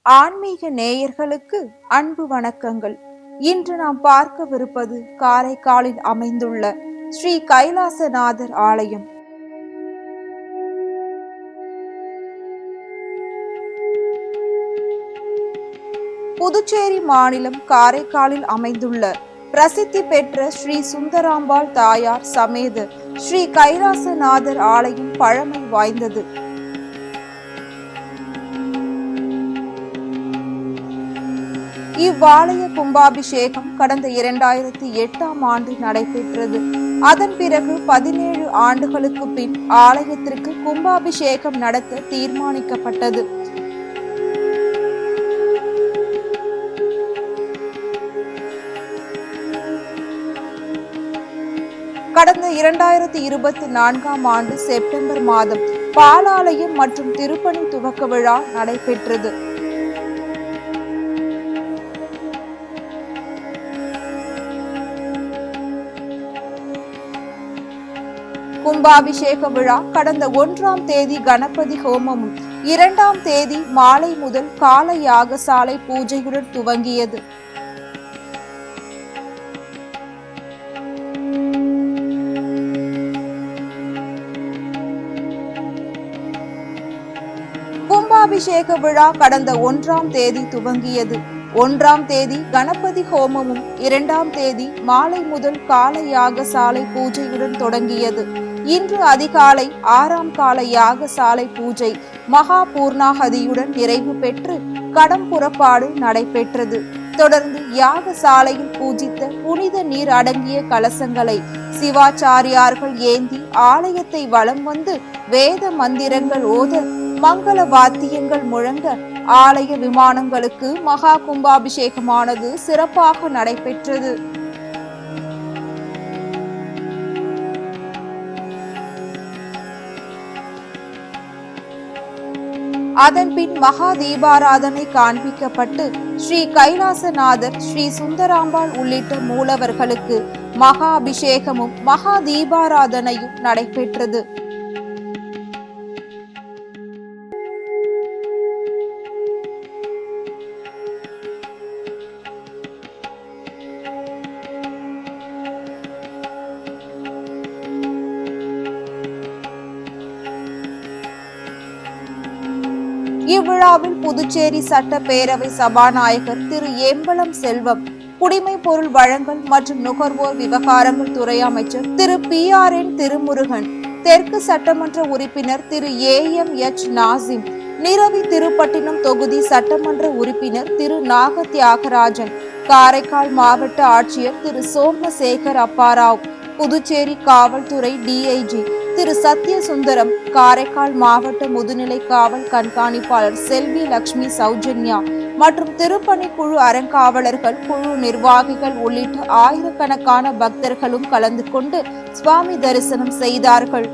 ஆன்மீக நேயர்களுக்கு அன்பு வணக்கங்கள். இன்று நாம் பார்க்கவிருப்பது காரைக்காலில் அமைந்துள்ள ஸ்ரீ கைலாசநாதர் ஆலயம். புதுச்சேரி மாநிலம் காரைக்காலில் அமைந்துள்ள பிரசித்தி பெற்ற ஸ்ரீ சுந்தராம்பாள் தாயார் சமேத ஸ்ரீ கைலாசநாதர் ஆலயம் பழமை வாய்ந்தது. இவ்வாலய கும்பாபிஷேகம் கடந்த 2008ஆம் ஆண்டு நடைபெற்றது. அதன் பிறகு 17 ஆண்டுகளுக்கு பின் ஆலயத்திற்கு கும்பாபிஷேகம் நடத்த தீர்மானிக்கப்பட்டது. கடந்த 2024ஆம் ஆண்டு செப்டம்பர் மாதம் பாலாலயம் மற்றும் திருப்பணி துவக்க விழா நடைபெற்றது. கும்பாபிஷேக விழா கடந்த 1ஆம் தேதி கணபதி ஹோமமும் 2ஆம் தேதி மாலை முதல் கால யாகசாலை பூஜையுடன் துவங்கியது. கும்பாபிஷேக விழா கடந்த 1ஆம் தேதி துவங்கியது. 1ஆம் தேதி கணபதி ஹோமமும் 2ஆம் தேதி மாலை முதல் கால யாகசாலை பூஜையுடன் தொடங்கியது. இன்று அதிகாலை 6ஆம் கால யாகசாலை பூஜை மகா பூர்ணாகதியுடன் நிறைவு பெற்று கடம் புறப்பாடு நடைபெற்றது. தொடர்ந்து யாகசாலையில் பூஜித்த புனித நீர் அடங்கிய கலசங்களை சிவாச்சாரியார்கள் ஏந்தி ஆலயத்தை வலம் வந்து வேத மந்திரங்கள் ஓத மங்கள வாத்தியங்கள் முழங்க ஆலய விமானங்களுக்கு மகா கும்பாபிஷேகமானது சிறப்பாக நடைபெற்றது. அதன்பின் மகா தீபாராதனை காண்பிக்கப்பட்டு ஸ்ரீ கைலாசநாதர், ஸ்ரீ சுந்தராம்பாள் உள்ளிட்ட மூலவர்களுக்கு மகா அபிஷேகமும் மகா தீபாராதனையும் நடைபெற்றது. இவ்விழாவில் புதுச்சேரி சட்டப்பேரவை சபாநாயகர் திரு ஏம்பலம் செல்வம், குடிமை பொருள் வழங்கல் மற்றும் நுகர்வோர் விவகாரங்கள் துறை அமைச்சர் திரு PRN திருமுருகன், தெற்கு சட்டமன்ற உறுப்பினர் திரு AMH நாசிம், நிரவி திருப்பட்டினம் தொகுதி சட்டமன்ற உறுப்பினர் திரு நாக தியாகராஜன், காரைக்கால் மாவட்ட ஆட்சியர் திரு சோமசேகர் அப்பாராவ், புதுச்சேரி காவல்துறை DIG திரு சத்யசுந்தரம், காரைக்கால் மாவட்ட முதுநிலை காவல் கண்காணிப்பாளர் செல்வி லட்சுமி சௌஜன்யா மற்றும் திருப்பணி குழு அறங்காவலர்கள், குழு நிர்வாகிகள் உள்ளிட்ட ஆயிரக்கணக்கான பக்தர்களும் கலந்து கொண்டு சுவாமி தரிசனம் செய்தார்கள்.